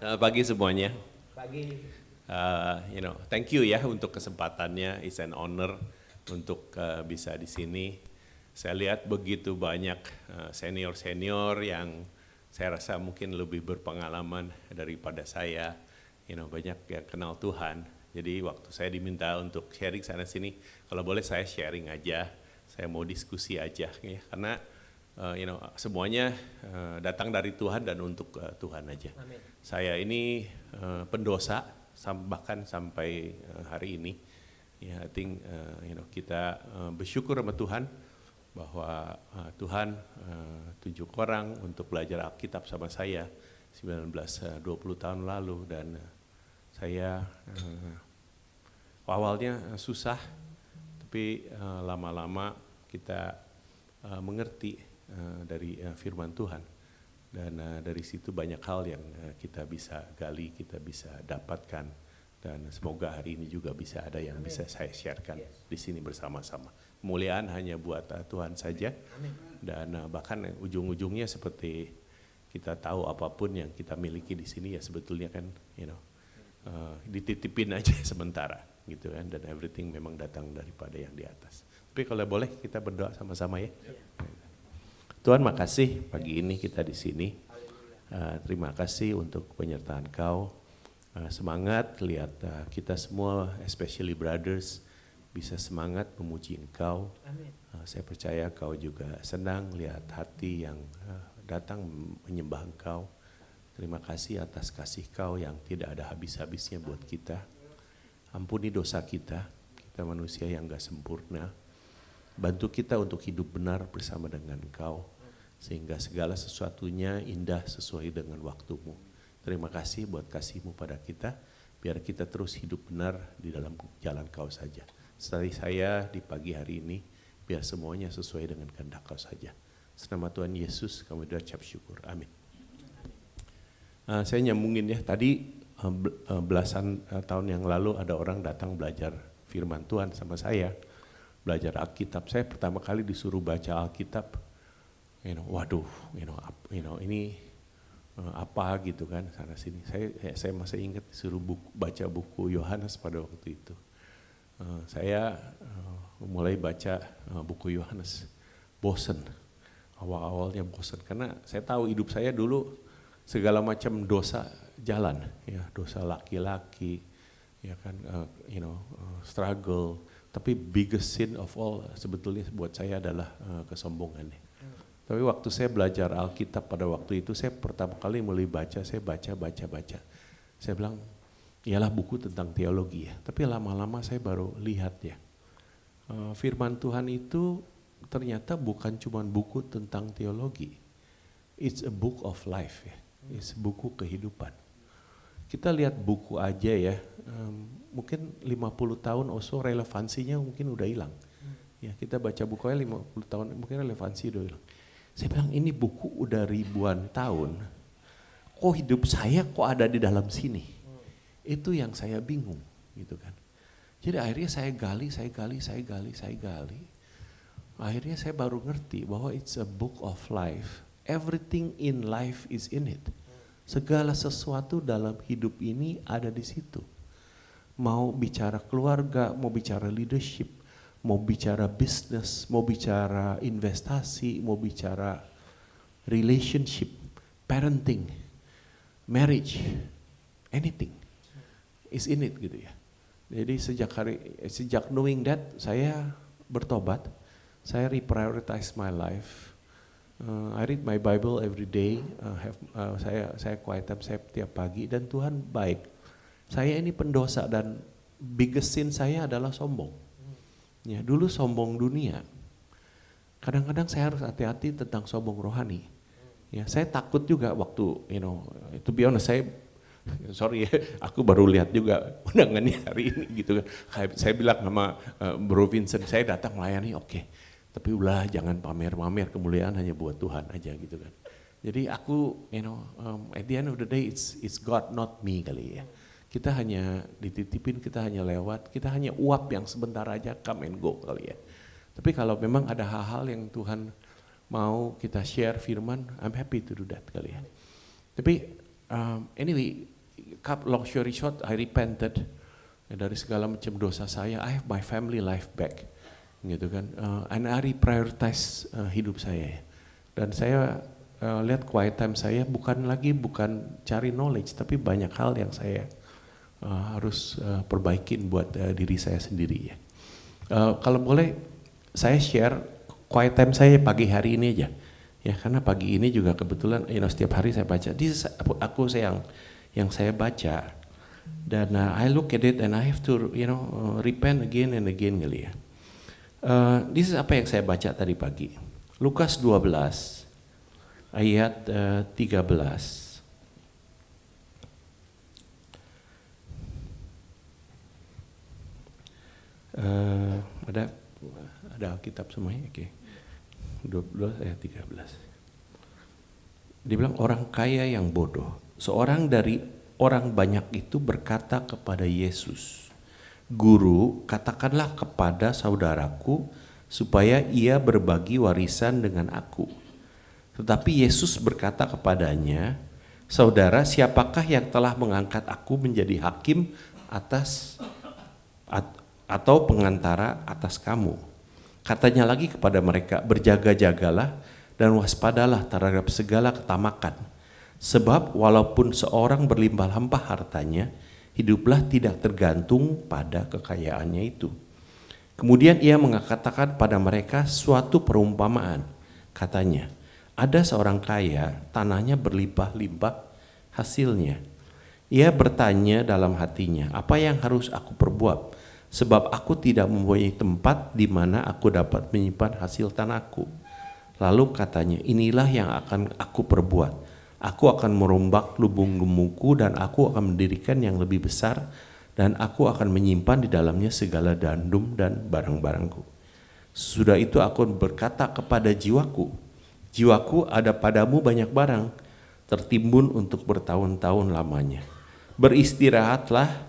Pagi semuanya. Pagi. Thank you ya untuk kesempatannya. It's an honor untuk bisa di sini. Saya lihat begitu banyak senior-senior yang saya rasa mungkin lebih berpengalaman daripada saya. Banyak yang kenal Tuhan. Jadi waktu saya diminta untuk sharing sana sini, kalau boleh saya sharing aja. Saya mau diskusi aja ya, karena semuanya datang dari Tuhan dan untuk Tuhan aja. Amin. Saya ini pendosa bahkan sampai hari ini. Ya, I think kita bersyukur sama Tuhan bahwa Tuhan tunjuk orang untuk belajar Alkitab sama saya 19-20 tahun lalu, dan saya awalnya susah, tapi lama-lama kita mengerti dari firman Tuhan, dan dari situ banyak hal yang kita bisa gali, kita bisa dapatkan, dan semoga hari ini juga bisa ada yang Amin. bisa saya sharekan di sini bersama-sama. Kemuliaan hanya buat Tuhan saja. Amin. Dan bahkan ujung-ujungnya seperti kita tahu apapun yang kita miliki di sini ya sebetulnya kan dititipin aja sementara gitu kan, dan everything memang datang daripada yang di atas. Tapi kalau boleh kita berdoa sama-sama ya. Tuhan, makasih pagi ini kita di sini. Terima kasih untuk penyertaan Kau. Semangat lihat kita semua, especially brothers, bisa semangat memuji Engkau. Saya percaya Kau juga senang lihat hati yang datang menyembah Engkau. Terima kasih atas kasih Kau yang tidak ada habis-habisnya buat kita. Ampuni dosa kita manusia yang gak sempurna. Bantu kita untuk hidup benar bersama dengan Engkau, sehingga segala sesuatunya indah sesuai dengan waktumu. Terima kasih buat kasih-Mu pada kita, biar kita terus hidup benar di dalam jalan Kau saja. Setelah saya di pagi hari ini, biar semuanya sesuai dengan kehendak Kau saja. Senama Tuhan Yesus kami ucap syukur, amin. Saya nyambungin ya, tadi belasan tahun yang lalu ada orang datang belajar firman Tuhan sama saya, belajar Alkitab. Saya pertama kali disuruh baca Alkitab, waduh, ini apa gitu kan sana sini. Saya masih ingat disuruh baca buku Yohanes pada waktu itu. Saya mulai baca buku Yohanes, bosen, awal-awalnya bosen karena saya tahu hidup saya dulu segala macam dosa jalan, ya dosa laki-laki, ya kan, struggle. Tapi biggest sin of all sebetulnya buat saya adalah kesombongan. Tapi waktu saya belajar Alkitab pada waktu itu, saya pertama kali mulai baca, saya baca. Saya bilang, ialah buku tentang teologi ya. Tapi lama-lama saya baru lihat ya, firman Tuhan itu ternyata bukan cuma buku tentang teologi. It's a book of life ya, it's buku kehidupan. Kita lihat buku aja ya, mungkin 50 tahun so relevansinya mungkin udah hilang. Ya, kita baca bukunya 50 tahun mungkin relevansi udah hilang. Saya bilang ini buku udah ribuan tahun, kok hidup saya kok ada di dalam sini? Itu yang saya bingung gitu kan. Jadi akhirnya saya gali. Akhirnya saya baru ngerti bahwa it's a book of life. Everything in life is in it. Segala sesuatu dalam hidup ini ada di situ. Mau bicara keluarga, mau bicara leadership, mau bicara bisnis, mau bicara investasi, mau bicara relationship, parenting, marriage, anything is in it gitu ya. Jadi sejak knowing that, saya bertobat, saya reprioritize my life. I read my Bible every day, saya quiet time saya tiap pagi, dan Tuhan baik. Saya ini pendosa dan biggest sin saya adalah sombong. Ya, dulu sombong dunia. Kadang-kadang saya harus hati-hati tentang sombong rohani. Ya, saya takut juga waktu, to be honest, sorry ya, aku baru lihat juga undangannya hari ini gitu kan. Saya bilang sama Bro Vincent, saya datang melayani, oke. Tapi ulah jangan pamer-pamer, kemuliaan hanya buat Tuhan aja gitu kan. Jadi aku, at the end of the day it's God not me kali ya. Kita hanya dititipin, kita hanya lewat, kita hanya uap yang sebentar aja come and go kali ya. Tapi kalau memang ada hal-hal yang Tuhan mau kita share firman, I'm happy to do that kali ya. Tapi anyway, cut long story short, I repented dari segala macam dosa saya. I have my family life back, gitu kan. And I reprioritize hidup saya. Dan saya lihat quiet time saya bukan cari knowledge, tapi banyak hal yang saya harus perbaikin buat diri saya sendiri ya. Kalau boleh saya share quiet time saya pagi hari ini aja. Ya, karena pagi ini juga kebetulan setiap hari saya baca. This is yang saya baca. Dan I look at it and I have to repent again and again kali ya. This is apa yang saya baca tadi pagi. Lukas 12 ayat 13. Ada Alkitab semuanya, oke. 12 ayat 13. Dia bilang orang kaya yang bodoh. Seorang dari orang banyak itu berkata kepada Yesus, "Guru, katakanlah kepada saudaraku supaya ia berbagi warisan dengan aku." Tetapi Yesus berkata kepadanya, "Saudara, siapakah yang telah mengangkat aku menjadi hakim atau pengantara atas kamu?" Katanya lagi kepada mereka, "Berjaga-jagalah dan waspadalah terhadap segala ketamakan. Sebab walaupun seorang berlimpah-limpah hartanya, hiduplah tidak tergantung pada kekayaannya itu." Kemudian ia mengatakan pada mereka suatu perumpamaan. Katanya, ada seorang kaya, tanahnya berlimpah-limpah hasilnya. Ia bertanya dalam hatinya, "Apa yang harus aku perbuat? Sebab aku tidak mempunyai tempat di mana aku dapat menyimpan hasil tanahku." Lalu katanya, "Inilah yang akan aku perbuat. Aku akan merombak lubung-lubungku dan aku akan mendirikan yang lebih besar dan aku akan menyimpan di dalamnya segala dandum dan barang-barangku. Sudah itu aku berkata kepada jiwaku, jiwaku ada padamu banyak barang, tertimbun untuk bertahun-tahun lamanya. Beristirahatlah,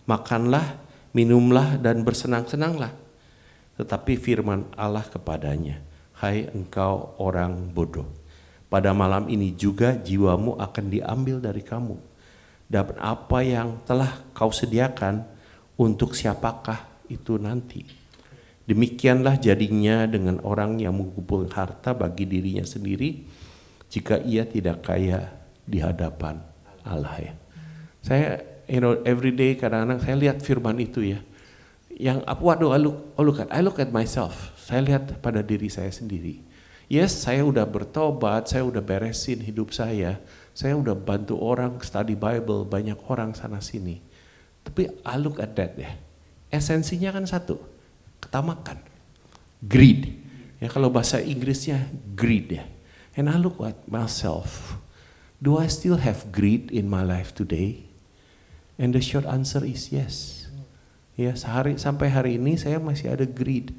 makanlah, minumlah dan bersenang-senanglah." Tetapi firman Allah kepadanya, "Hai engkau orang bodoh, pada malam ini juga jiwamu akan diambil dari kamu. Dan apa yang telah kau sediakan, untuk siapakah itu nanti?" Demikianlah jadinya dengan orang yang mengumpulkan harta bagi dirinya sendiri, jika ia tidak kaya di hadapan Allah ya. Saya every day kadang-kadang saya lihat firman itu ya. Yang what do I look at myself. Saya lihat pada diri saya sendiri. Yes, saya udah bertobat, saya udah beresin hidup saya udah bantu orang study Bible, banyak orang sana sini. Tapi I look at that ya. Esensinya kan satu, ketamakan, greed. Ya kalau bahasa Inggrisnya greed ya. And I look at myself. Do I still have greed in my life today? And the short answer is yes. Ya, sampai hari ini saya masih ada greed.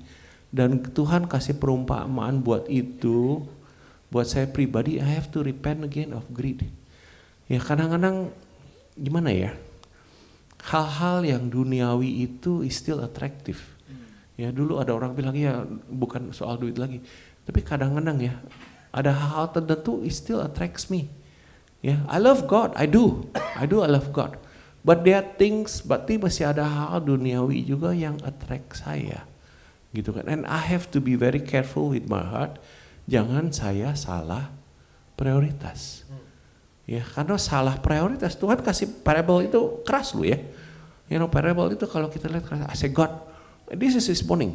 Dan Tuhan kasih perumpamaan buat itu, buat saya pribadi, I have to repent again of greed. Ya kadang-kadang gimana ya, hal-hal yang duniawi itu is still attractive. Ya dulu ada orang bilang ya bukan soal duit lagi, tapi kadang-kadang ya ada hal-hal tertentu it still attracts me. Ya, I love God, I love God. But there are things, berarti masih ada hal duniawi juga yang attract saya, gitu kan. And I have to be very careful with my heart, jangan saya salah prioritas. Ya, karena salah prioritas, Tuhan kasih parable itu keras lu ya. Parable itu kalau kita lihat keras, I say God, this is this morning.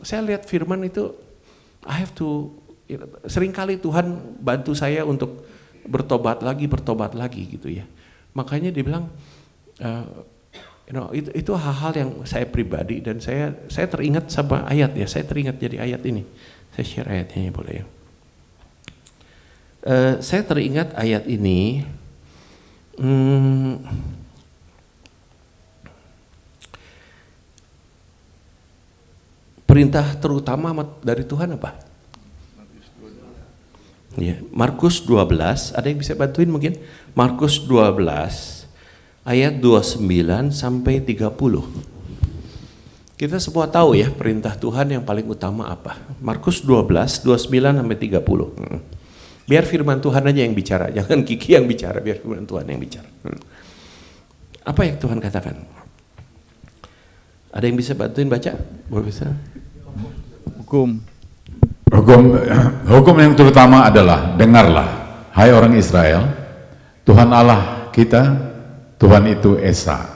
Saya lihat firman itu, I have to, seringkali Tuhan bantu saya untuk bertobat lagi gitu ya. Makanya dia bilang, itu hal-hal yang saya pribadi dan saya teringat sama ayat ya, saya teringat jadi ayat ini. Saya share ayatnya ya boleh ya. Saya teringat ayat ini, perintah terutama dari Tuhan apa? Ya, Markus 12, ada yang bisa bantuin mungkin? Markus 12 ayat 29 sampai 30. Kita semua tahu ya perintah Tuhan yang paling utama apa. Markus 12, 29 sampai 30. Biar firman Tuhan aja yang bicara, jangan Kiki yang bicara, biar firman Tuhan yang bicara. Apa yang Tuhan katakan? Ada yang bisa bantuin baca? Boleh bisa? Hukum yang terutama adalah, dengarlah, hai orang Israel, Tuhan Allah kita, Tuhan itu Esa.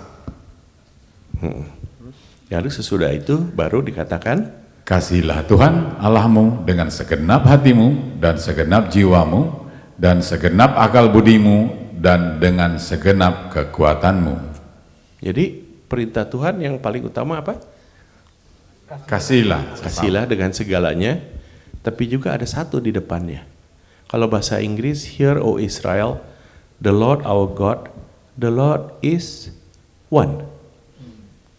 Lalu sesudah itu baru dikatakan, kasihilah Tuhan Allahmu dengan segenap hatimu dan segenap jiwamu dan segenap akal budimu dan dengan segenap kekuatanmu. Jadi perintah Tuhan yang paling utama apa? Kasihilah dengan segalanya, tapi juga ada satu di depannya. Kalau bahasa Inggris, hear O Israel, the Lord our God, the Lord is one.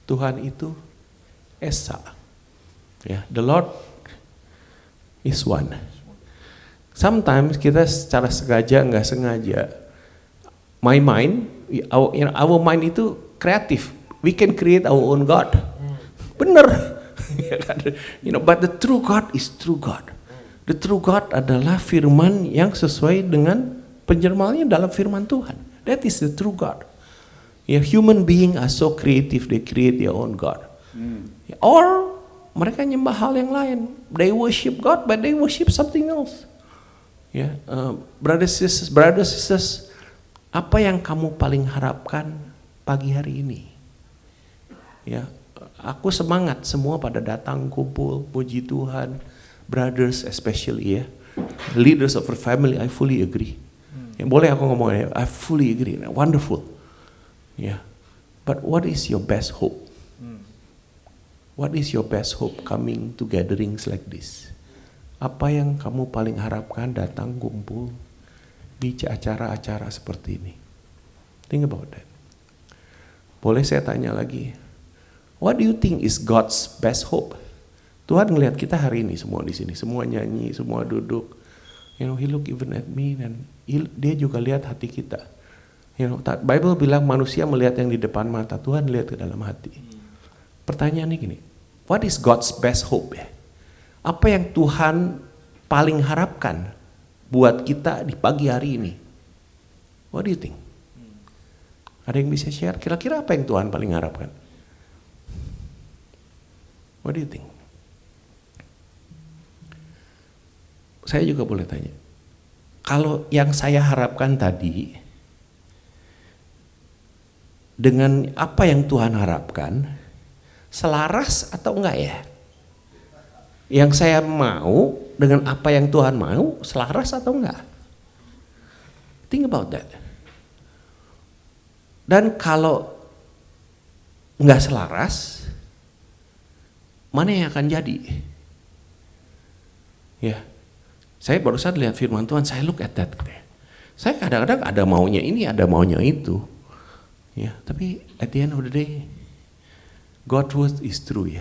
Tuhan itu Esa. Ya, the Lord is one. Sometimes kita secara sengaja nggak sengaja, my mind, our mind itu kreatif. We can create our own God. Bener. But the true God is true God. The true God adalah firman yang sesuai dengan penjermaannya dalam firman Tuhan. That is the true God. Human being are so creative, they create their own God. Or mereka nyembah hal yang lain. They worship God, but they worship something else. Brothers sisters, apa yang kamu paling harapkan pagi hari ini? Aku semangat semua pada datang kumpul, puji Tuhan. Brothers especially, leaders of our family, I fully agree. Boleh aku ngomong, I fully agree. Wonderful. But what is your best hope? What is your best hope coming to gatherings like this? Apa yang kamu paling harapkan datang kumpul di acara-acara seperti ini? Think about that. Boleh saya tanya lagi? What do you think is God's best hope? Tuhan ngelihat kita hari ini semua di sini, semua nyanyi, semua duduk. He look even at me, dan dia juga lihat hati kita. Bible bilang manusia melihat yang di depan mata, Tuhan lihat ke dalam hati. Pertanyaannya gini, what is God's best hope? Apa yang Tuhan paling harapkan buat kita di pagi hari ini? What do you think? Ada yang bisa share? Kira-kira apa yang Tuhan paling harapkan? What do you think? Saya juga boleh tanya. Kalau yang saya harapkan tadi, dengan apa yang Tuhan harapkan, selaras atau enggak ya? Yang saya mau dengan apa yang Tuhan mau, selaras atau enggak? Think about that. Dan kalau enggak selaras, mana yang akan jadi? Saya barusan lihat firman Tuhan, saya look at that. Saya kadang-kadang ada maunya ini, ada maunya itu. Tapi at the end of the day, God's word is true.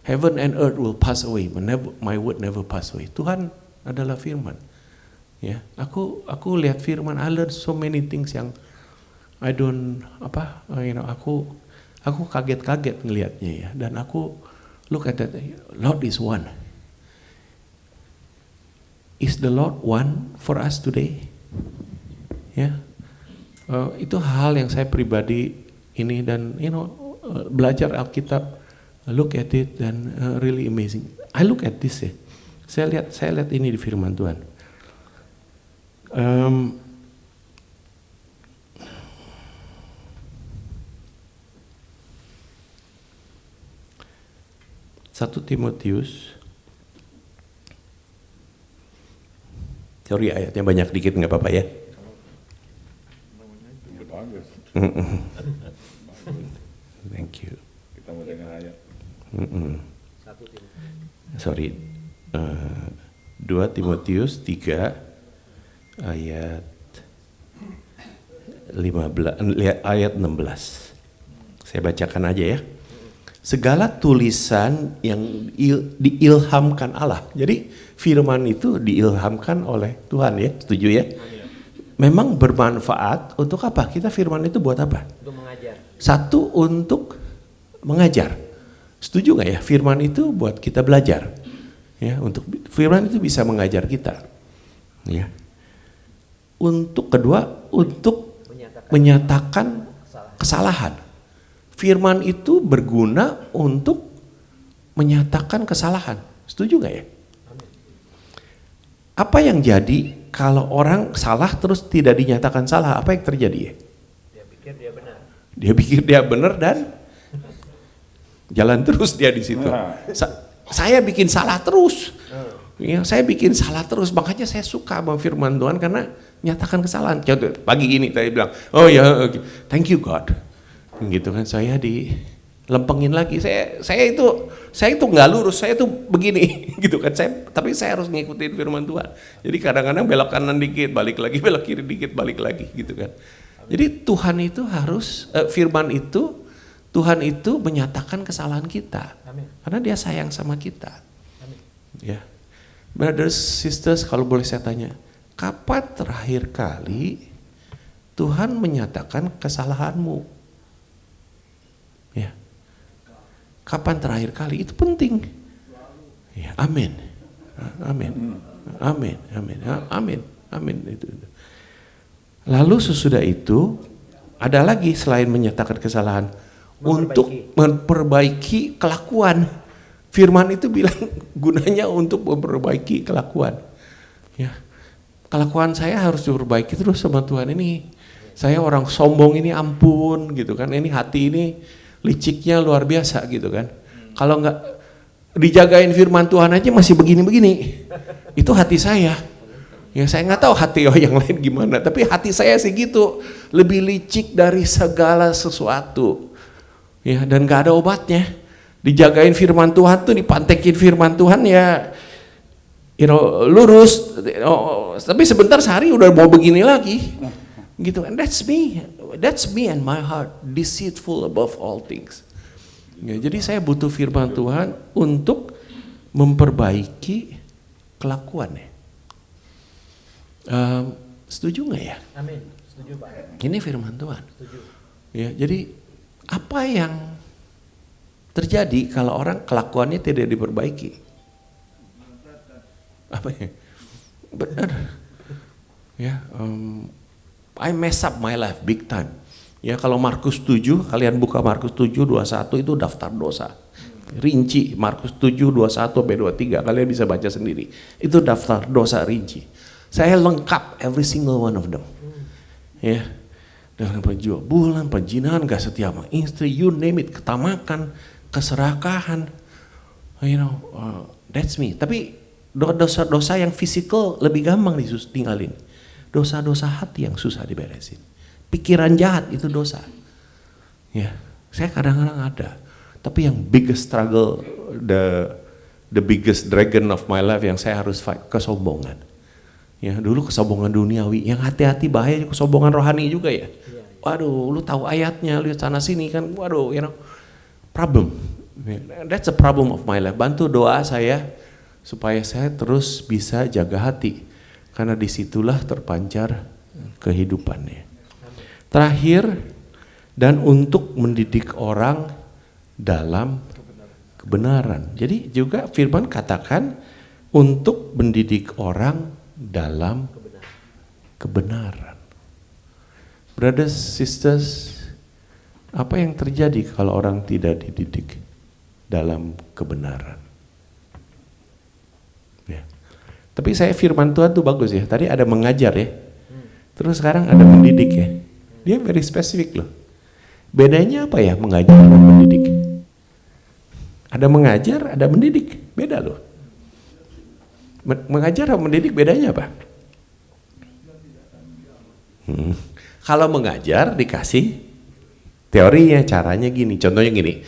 Heaven and earth will pass away, but my word never pass away. Tuhan adalah firman. Aku lihat firman, I learn so many things yang I don't aku kaget-kaget ngelihatnya dan aku look at that. Lord is one. Is the Lord one for us today? Itu hal yang saya pribadi ini dan belajar Alkitab, look at it dan really amazing. I look at this Saya lihat ini di firman Tuhan. 1 Timotius, sorry ayatnya banyak dikit nggak apa-apa ya. Thank you. Kita mau dengar ayat. Sorry, 2 Timotius 3 ayat 16. Saya bacakan aja ya. Segala tulisan yang diilhamkan Allah. Jadi firman itu diilhamkan oleh Tuhan ya, setuju ya? Memang bermanfaat untuk apa? Kita firman itu buat apa? Untuk mengajar. Satu, untuk mengajar. Setuju nggak ya? Firman itu buat kita belajar. Untuk firman itu bisa mengajar kita. kedua untuk menyatakan kesalahan. Firman itu berguna untuk menyatakan kesalahan. Setuju gak ya? Apa yang jadi kalau orang salah terus tidak dinyatakan salah? Apa yang terjadi ya? Dia pikir dia benar. Dia pikir dia benar dan jalan terus dia di situ. Saya bikin salah terus. Ya, saya bikin salah terus. Makanya saya suka sama firman Tuhan karena nyatakan kesalahan. Contoh, pagi ini saya bilang, oh ya, okay. Thank you God. Gitu kan, saya dilempengin lagi. Saya itu nggak lurus, saya itu begini, gitu kan. Tapi saya harus ngikutin firman Tuhan. Jadi kadang-kadang belok kanan dikit, balik lagi, belok kiri dikit, balik lagi, gitu kan. Jadi Tuhan itu harus firman itu, Tuhan itu menyatakan kesalahan kita. Amin. Karena Dia sayang sama kita. Amin. Ya, brothers, sisters, kalau boleh saya tanya, kapan terakhir kali Tuhan menyatakan kesalahanmu? Ya, kapan terakhir kali? Itu penting. Ya, amin, amin, amin, amin, amin, amin. Itu. Lalu sesudah itu ada lagi selain menyatakan kesalahan, untuk memperbaiki kelakuan. Firman itu bilang gunanya untuk memperbaiki kelakuan. Ya, kelakuan saya harus diperbaiki terus sama Tuhan ini. Saya orang sombong ini ampun gitu kan. Ini hati ini liciknya luar biasa gitu kan. Kalau nggak dijagain firman Tuhan aja masih begini-begini. Itu hati saya. Ya saya nggak tahu hati yang lain gimana. Tapi hati saya sih gitu. Lebih licik dari segala sesuatu. Ya, dan gak ada obatnya. Dijagain firman Tuhan tuh, dipantekin firman Tuhan ya, lurus. Tapi sebentar sehari udah mau begini lagi, gitu. And that's me and my heart, deceitful above all things. Ya, jadi saya butuh firman Tuhan untuk memperbaiki kelakuannya. Setuju nggak ya? Amin. Setuju Pak. Ini firman Tuhan. Setuju. Ya, jadi apa yang terjadi kalau orang kelakuannya tidak diperbaiki? Apa ya? Benar. Ya, I mess up my life big time. Ya, kalau Markus 7, kalian buka Markus 7, 21 itu daftar dosa. Rinci, Markus 7, 21 sampai 23, kalian bisa baca sendiri. Itu daftar dosa rinci. Saya lengkap every single one of them. Ya. Dengan penjual bulan, penjinahan, gak setia sama istri, you name it, ketamakan, keserakahan, that's me. Tapi dosa-dosa yang fisikal lebih gampang ditinggalin. Dosa-dosa hati yang susah diberesin. Pikiran jahat itu dosa. Ya, saya kadang-kadang ada. Tapi yang biggest struggle, the biggest dragon of my life yang saya harus fight, kesombongan. Ya, dulu kesombongan duniawi, yang hati-hati bahaya kesombongan rohani juga ya. Waduh, lu tahu ayatnya, lu sana sini kan, waduh, problem. That's a problem of my life. Bantu doa saya supaya saya terus bisa jaga hati, karena disitulah terpancar kehidupannya. Terakhir, dan untuk mendidik orang dalam kebenaran. Jadi juga firman katakan untuk mendidik orang dalam kebenaran. Brothers, sisters, apa yang terjadi kalau orang tidak dididik dalam kebenaran? Ya. Tapi saya firman Tuhan tuh bagus ya. Tadi ada mengajar ya. Terus sekarang ada mendidik ya. Dia very spesifik loh. Bedanya apa ya mengajar dan mendidik? Ada mengajar, ada mendidik. Beda loh. Mengajar sama mendidik bedanya apa? Kalau mengajar dikasih teorinya, caranya gini, contohnya gini,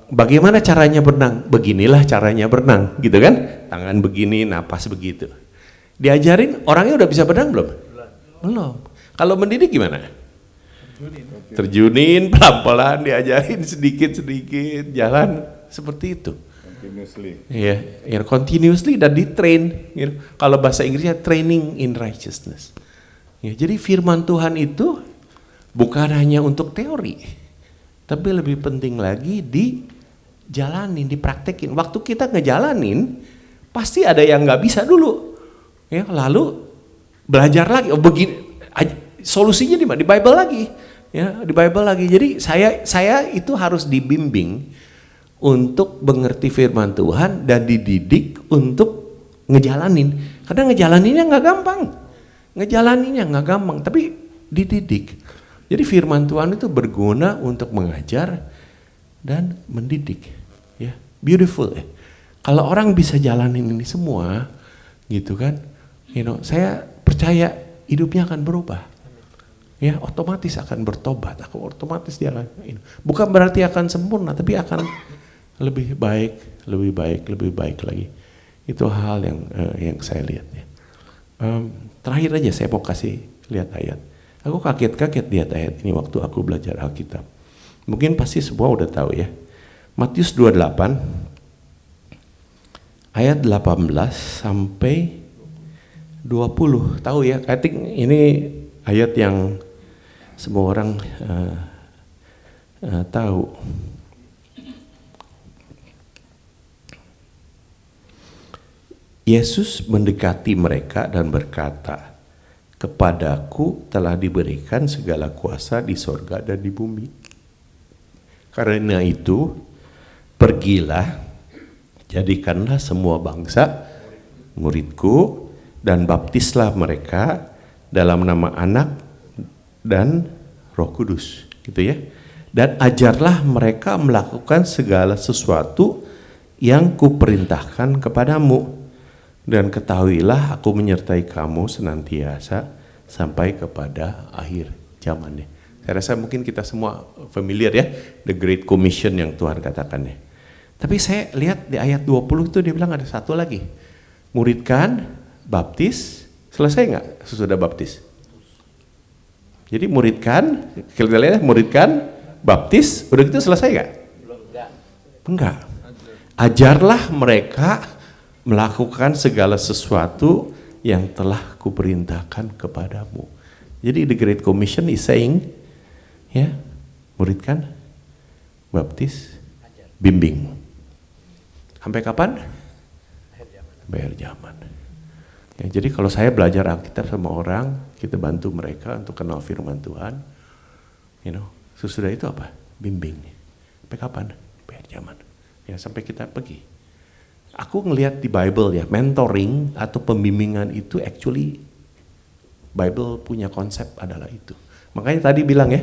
bagaimana caranya berenang? Beginilah caranya berenang, gitu kan? Tangan begini, napas begitu. Diajarin, orangnya udah bisa berenang belum? Belum. Kalau mendidik gimana? Terjunin pelan-pelan, diajarin sedikit-sedikit, jalan seperti itu. Continuously. Ya, continuously dan di-train. Kalau bahasa Inggrisnya training in righteousness. Ya, jadi firman Tuhan itu bukan hanya untuk teori, tapi lebih penting lagi dijalanin, dipraktekin. Waktu kita ngejalanin, pasti ada yang nggak bisa dulu. Ya, lalu belajar lagi. Oh begini, solusinya di mana? Di Bible lagi, ya di Bible lagi. Jadi saya itu harus dibimbing untuk mengerti firman Tuhan dan dididik untuk ngejalanin. Karena ngejalaninnya nggak gampang, tapi dididik. Jadi firman Tuhan itu berguna untuk mengajar dan mendidik, ya beautiful ya. Kalau orang bisa jalanin ini semua, gitu kan, saya percaya hidupnya akan berubah, ya otomatis akan bertobat, otomatis dia akan, bukan berarti akan sempurna, tapi akan lebih baik lagi. Itu hal yang saya lihat ya. Terakhir aja saya mau kasih lihat ayat. Aku kaget lihat ayat ini waktu aku belajar Alkitab. Mungkin pasti semua udah tahu ya. Matius 28 ayat 18 sampai 20. Tahu ya? I think ini ayat yang semua orang tahu. Yesus mendekati mereka dan berkata, "Kepadaku telah diberikan segala kuasa di sorga dan di bumi. Karena itu, pergilah, jadikanlah semua bangsa muridku, dan baptislah mereka dalam nama Anak dan Roh Kudus." Gitu ya. Dan ajarlah mereka melakukan segala sesuatu yang kuperintahkan kepadamu. Dan ketahuilah aku menyertai kamu senantiasa sampai kepada akhir zaman. Saya rasa mungkin kita semua familiar ya, the Great Commission yang Tuhan katakan ya. Tapi saya lihat di ayat 20 itu dia bilang ada satu lagi. Muridkan, baptis, selesai nggak sesudah baptis? Jadi muridkan, kita lihat muridkan, baptis, udah gitu selesai nggak? Enggak. Ajarlah mereka melakukan segala sesuatu yang telah kuperintahkan kepadamu. Jadi the Great Commission is saying, ya, muridkan, baptis, bimbing. Sampai kapan? Sampai akhir zaman. Ya, jadi kalau saya belajar Alkitab sama orang, kita bantu mereka untuk kenal firman Tuhan, sesudah itu apa? Bimbing. Sampai kapan? Sampai akhir zaman. Ya, sampai kita pergi. Aku ngelihat di Bible ya, mentoring atau pembimbingan itu actually Bible punya konsep adalah itu. Makanya tadi bilang ya,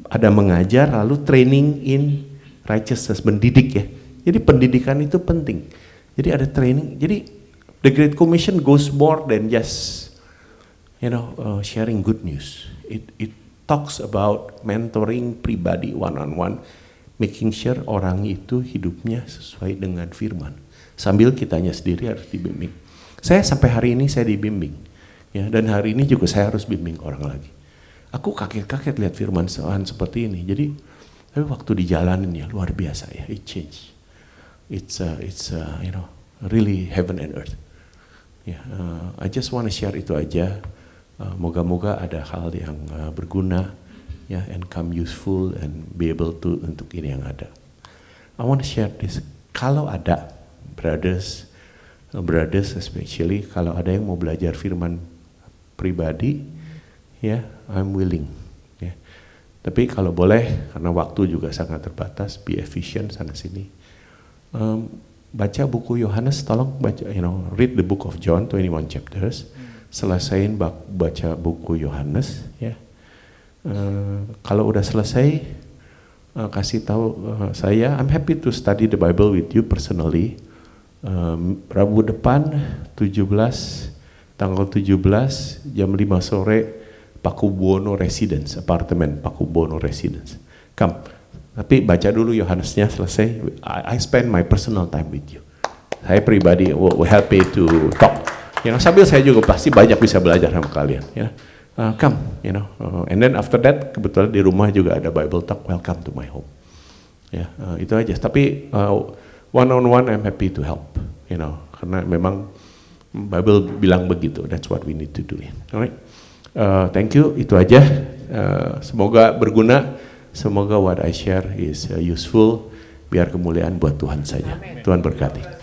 ada mengajar lalu training in righteousness, mendidik ya. Jadi pendidikan itu penting. Jadi ada training. Jadi the Great Commission goes more than just sharing good news. It talks about mentoring pribadi one-on-one, making sure orang itu hidupnya sesuai dengan firman. Sambil kitanya sendiri harus dibimbing. Saya sampai hari ini saya dibimbing, ya, dan hari ini juga saya harus bimbing orang lagi. Aku kaget lihat firman Tuhan seperti ini. Jadi, tapi waktu dijalanin ya luar biasa ya, it change. It's really heaven and earth. Ya, I just want to share itu aja. Moga-moga ada hal yang berguna, ya, and come useful and be able to untuk ini yang ada. I want to share this. Kalau ada brothers especially, kalau ada yang mau belajar firman pribadi, ya, I'm willing. Ya. Tapi kalau boleh, karena waktu juga sangat terbatas, be efficient sana sini. Baca buku Yohanes, tolong baca, read the book of John, 21 chapters. Selesain baca buku Yohanes, ya. Kalau udah selesai, kasih tahu saya. I'm happy to study the Bible with you personally. Rabu depan tanggal 17 jam 5 sore, Pakubuwono Residence, apartemen Pakubuwono Residence. Come, tapi baca dulu Yohanesnya selesai. I spend my personal time with you. Saya pribadi will happy to talk. Sambil saya juga pasti banyak bisa belajar sama kalian. Ya. Come, and then after that kebetulan di rumah juga ada Bible Talk. Welcome to my home. Ya, itu aja. Tapi one-on-one I'm happy to help, karena memang Bible bilang begitu. That's what we need to do. Alright, thank you. Itu aja. Semoga berguna. Semoga what I share is useful. Biar kemuliaan buat Tuhan saja. Tuhan berkati.